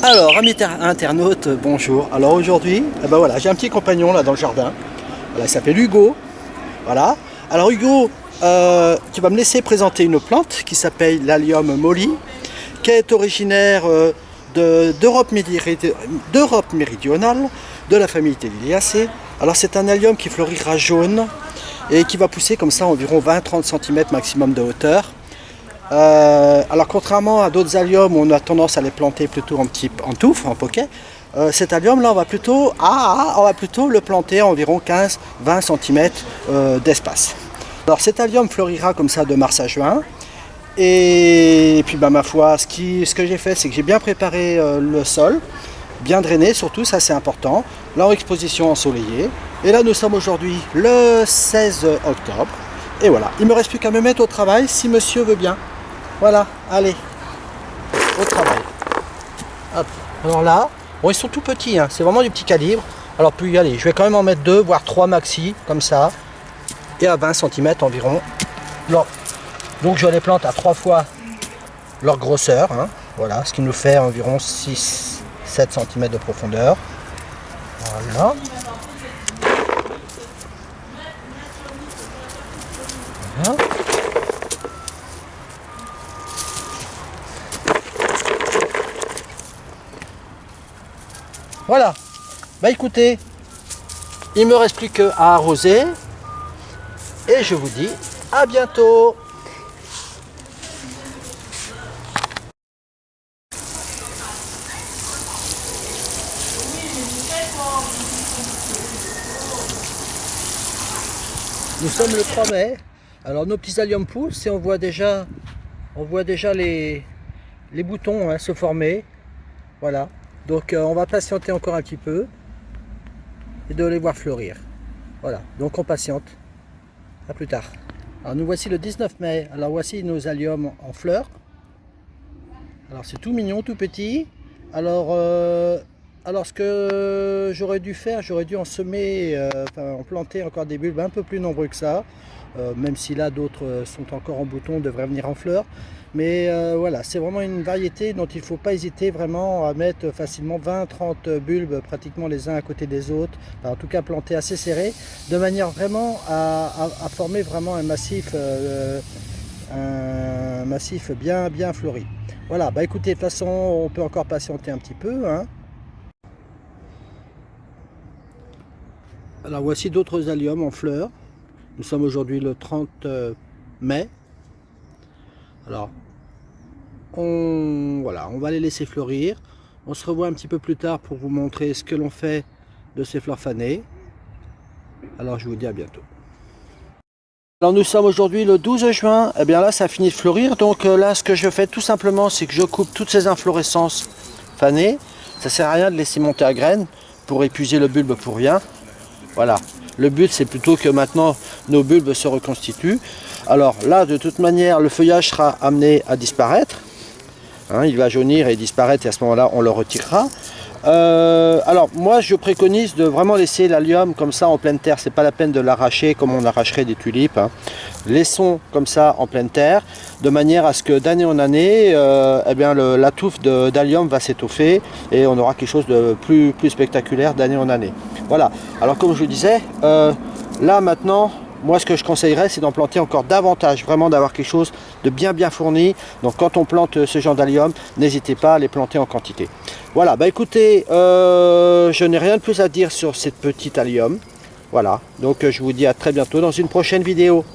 Alors, amis internautes, bonjour. Alors aujourd'hui, voilà, j'ai un petit compagnon là dans le jardin. Voilà, il s'appelle Hugo. Voilà. Alors Hugo, tu vas me laisser présenter une plante qui s'appelle l'Allium molly, qui est originaire d'Europe méridionale, de la famille des Liliacées. Alors c'est un allium qui fleurira jaune et qui va pousser comme ça environ 20-30 cm maximum de hauteur. Alors contrairement à d'autres alliums où on a tendance à les planter plutôt en touffe, en poquet, cet allium là on va plutôt le planter à environ 15-20 cm d'espace. Alors cet allium fleurira comme ça de mars à juin. Et puis ma foi, ce que j'ai fait, c'est que j'ai bien préparé le sol, bien drainé surtout, ça c'est important, là en exposition ensoleillée. Et là nous sommes aujourd'hui le 16 octobre. Et voilà, il ne me reste plus qu'à me mettre au travail si monsieur veut bien. Voilà, allez, au travail. Hop. Alors là, bon, ils sont tout petits, hein, c'est vraiment du petit calibre. Alors puis allez, je vais quand même en mettre 2, voire 3 maxi, comme ça. Et à 20 cm environ. Donc je les plante à 3 fois leur grosseur. Hein, voilà, ce qui nous fait environ 6-7 cm de profondeur. Voilà. Voilà. Voilà, bah écoutez, il me reste plus qu'à arroser et je vous dis à bientôt. Nous sommes le 3 mai, alors nos petits alliums poussent et on voit déjà les boutons hein, se former, voilà. Donc on va patienter encore un petit peu et de les voir fleurir. Voilà, donc on patiente. À plus tard. Alors nous voici le 19 mai. Alors voici nos alliums en fleurs. Alors c'est tout mignon, tout petit. Alors ce que j'aurais dû faire, j'aurais dû en semer, en planter encore des bulbes un peu plus nombreux que ça. Même si là d'autres sont encore en bouton, devraient venir en fleurs. Mais voilà, c'est vraiment une variété dont il ne faut pas hésiter vraiment à mettre facilement 20-30 bulbes pratiquement les uns à côté des autres. Enfin, en tout cas plantés assez serrés, de manière vraiment à former vraiment un massif bien fleuri. Voilà, bah écoutez, de toute façon on peut encore patienter un petit peu. Hein. Alors voici d'autres alliums en fleurs. Nous sommes aujourd'hui le 30 mai. Alors, on va les laisser fleurir. On se revoit un petit peu plus tard pour vous montrer ce que l'on fait de ces fleurs fanées. Alors, je vous dis à bientôt. Alors, nous sommes aujourd'hui le 12 juin. Et bien là, ça a fini de fleurir. Donc là, ce que je fais tout simplement, c'est que je coupe toutes ces inflorescences fanées. Ça sert à rien de laisser monter à graines pour épuiser le bulbe pour rien. Voilà. Le but, c'est plutôt que maintenant, nos bulbes se reconstituent. Alors là, de toute manière, le feuillage sera amené à disparaître. Hein, il va jaunir et disparaître et à ce moment-là, on le retirera. Alors moi, je préconise de vraiment laisser l'allium comme ça en pleine terre. C'est pas la peine de l'arracher comme on arracherait des tulipes. Hein. Laissons comme ça en pleine terre, de manière à ce que d'année en année, la touffe d'allium va s'étoffer et on aura quelque chose de plus spectaculaire d'année en année. Voilà. Alors comme je vous disais, là maintenant, moi ce que je conseillerais, c'est d'en planter encore davantage, vraiment d'avoir quelque chose de bien fourni. Donc quand on plante ce genre d'allium, n'hésitez pas à les planter en quantité. Voilà, bah écoutez, je n'ai rien de plus à dire sur cette petite allium. Voilà, donc je vous dis à très bientôt dans une prochaine vidéo.